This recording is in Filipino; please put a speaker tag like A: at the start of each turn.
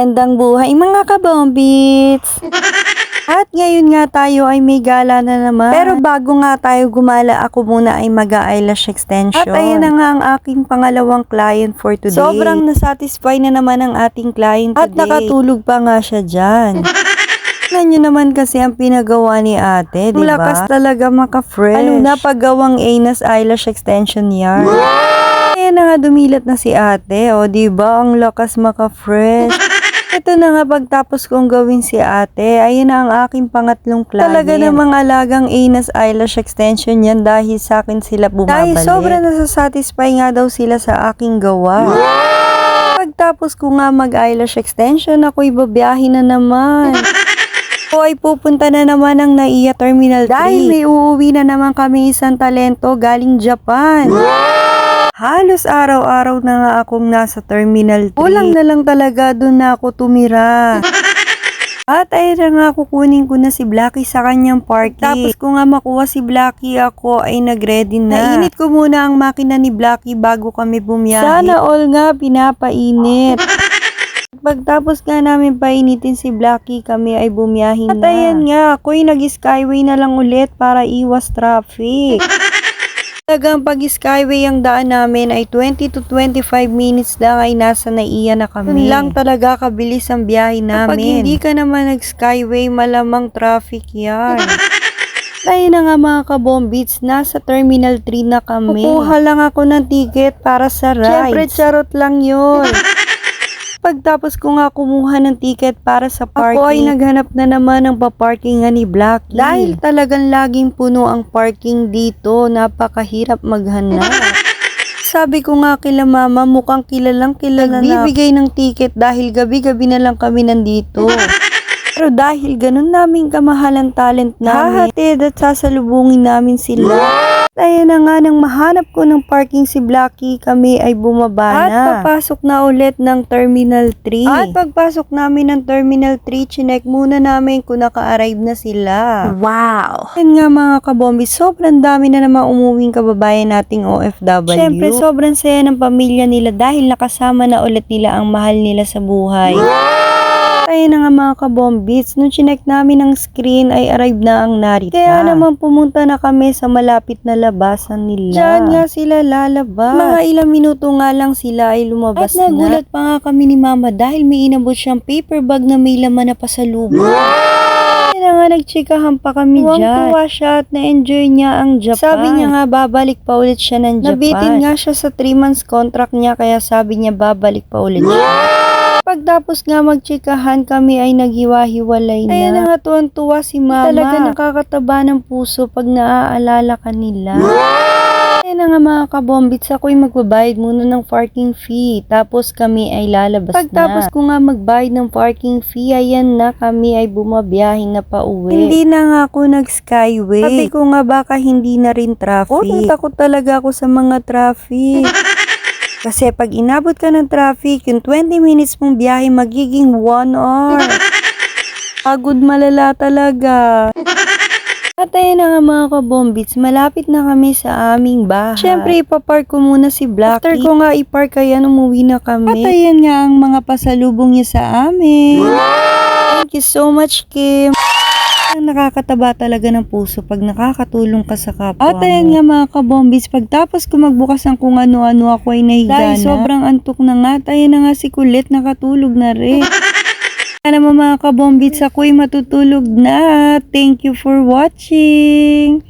A: Magandang buhay mga kabombits! At ngayon nga tayo ay may gala na naman. Pero bago nga tayo gumala, ako muna ay mag-eyelash extension. At ayan na nga ang aking pangalawang client for today. Sobrang nasatisfy na naman ang ating client today. At nakatulog pa nga siya dyan. Tignan nyo naman kasi ang pinagawa ni ate, diba? Lakas talaga maka-fresh. Ano na paggawang Anus eyelash extension yarn. Ayan na nga, dumilat na si ate. O, diba? Ang lakas maka-fresh. Ito na nga, pagtapos kong gawin si ate, ayun na ang aking pangatlong client. Talaga namang alagang Anus eyelash extension yan dahil sa akin sila bumabalik. Dahil sobrang nasasatisfy nga daw sila sa aking gawa. Pagtapos ko nga mag-eyelash extension, ako'y babiyahin na naman. Ako ay pupunta na naman ng NAIA Terminal 3. Dahil may uuwi na naman kami isang talento galing Japan. Halos araw-araw na nga akong nasa Terminal 3. Kulang na lang talaga doon na ako tumira. At ayun na nga, kukunin ko na si Blackie sa kanyang parking. Tapos ko nga makuha si Blackie, ako ay nag-ready na. Nainit ko muna ang makina ni Blackie bago kami bumiyahe. Sana all nga pinapainit. Pagtapos nga namin painitin si Blackie, kami ay bumiyahin na. At ayan nga, ako'y nag-skyway na lang ulit para iwas traffic. Talagang pag-skyway ang daan namin ay 20 to 25 minutes lang ay nasa NAIA na kami. Yun lang talaga kabilis ang biyahe namin. Kapag hindi ka naman nag-skyway, malamang traffic yan. Tayo na nga mga kabombits, nasa Terminal 3 na kami. Kukuha lang ako ng ticket para sa rides. Siyempre, charot lang yun. Pagtapos ko nga kumuha ng ticket para sa parking, ako ay naghanap na naman ng paparkingan ni Blackie. Dahil talagang laging puno ang parking dito, napakahirap maghanap. Sabi ko nga kila mama, mukhang kilalang kilala na. Nagbibigay ng ticket dahil gabi-gabi na lang kami nandito. Pero dahil ganun naming kamahalang talent namin, hahatid at sasalubungin namin sila. Ayun na nga, nang mahanap ko ng parking si Blackie, kami ay bumaba na. At papasok na ulit ng Terminal 3. At pagpasok namin ng Terminal 3, chinek muna namin kung naka-arrive na sila.
B: Wow!
A: Ayun nga mga kabombi, sobrang dami na naman umuwing kababayan nating OFW. Siyempre, sobrang saya ng pamilya nila dahil nakasama na ulit nila ang mahal nila sa buhay. Ayun na nga mga kabombits, nung chinek namin ang screen ay arrive na ang Narita. Kaya naman pumunta na kami sa malapit na labasan nila. Diyan nga sila lalabas. Mga ilang minuto nga lang sila ay lumabas na. At nagulat pa nga kami ni mama dahil may inabot siyang paper bag na may laman na pasalubong. Kaya na nga nagchikahan pa kami dyan. Tuwang-tuwa siya at na-enjoy niya ang Japan. Sabi niya nga babalik pa ulit siya ng Japan. Nabitin nga siya sa 3 months contract niya kaya sabi niya babalik pa ulit siya. Pagtapos nga magchikahan, kami ay naghiwa-hiwalay na. Ayan na nga, tuwan-tuwa si mama. Talaga nakakataba ng puso pag naaalala ka nila. Ayan na nga mga kabombits, ako'y magbabayad muna ng parking fee. Tapos kami ay lalabas na. Pagtapos ko nga magbayad ng parking fee, ayan na kami ay bumabiyahing na pauwi. Hindi na nga ako nag-skyway. Sabi ko nga baka hindi na rin traffic. Takot talaga ako sa mga traffic. Kasi pag inabot ka ng traffic, yung 20 minutes mong biyahe magiging 1 hour. Pagod malala talaga. At ayun na nga mga kabombits, malapit na kami sa aming bahay. Siyempre, ipapark ko muna si Blackie. After ko nga ipark, ayan, umuwi na kami. At ayan nga ang mga pasalubong niya sa amin. Thank you so much, Kim. Ang nakakataba talaga ng puso pag nakakatulong ka sa kapwa mo. At ayan nga mga kabombis, pagtapos ko magbukas ang kung ano-ano, ako ay nahiga na. Dahil sobrang antok na nga, at ayan na nga si Kulit nakatulog na rin. Kaya naman mga kabombis, ako ay matutulog na. Thank you for watching.